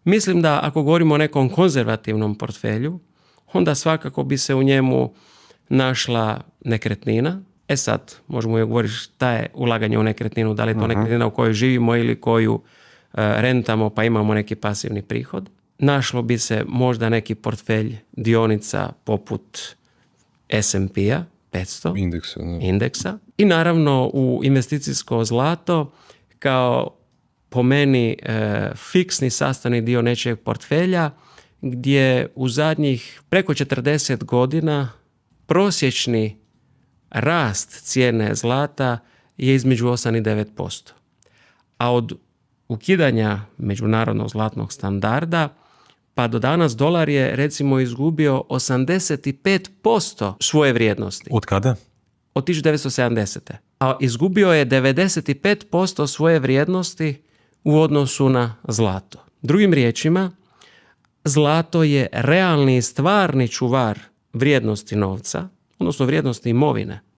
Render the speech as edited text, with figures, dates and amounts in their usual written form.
Mislim da ako govorimo o nekom konzervativnom portfelju, onda svakako bi se u njemu našla nekretnina. Sad, možemo je govoriti šta je ulaganje u nekretninu, da li je to nekretnina u kojoj živimo ili koju rentamo pa imamo neki pasivni prihod. Našlo bi se možda neki portfelj dionica poput S&P-a 500 indeksa i naravno u investicijsko zlato kao po meni fiksni sastavni dio nečijeg portfelja gdje u zadnjih preko 40 godina prosječni rast cijene zlata je između 8 i 9%. A od ukidanja međunarodnog zlatnog standarda pa do danas dolar je recimo izgubio 85% svoje vrijednosti. Od kada? Od 1970. A izgubio je 95% svoje vrijednosti u odnosu na zlato. Drugim riječima, zlato je realni i stvarni čuvar vrijednosti novca, odnosno vrijednosti imovine.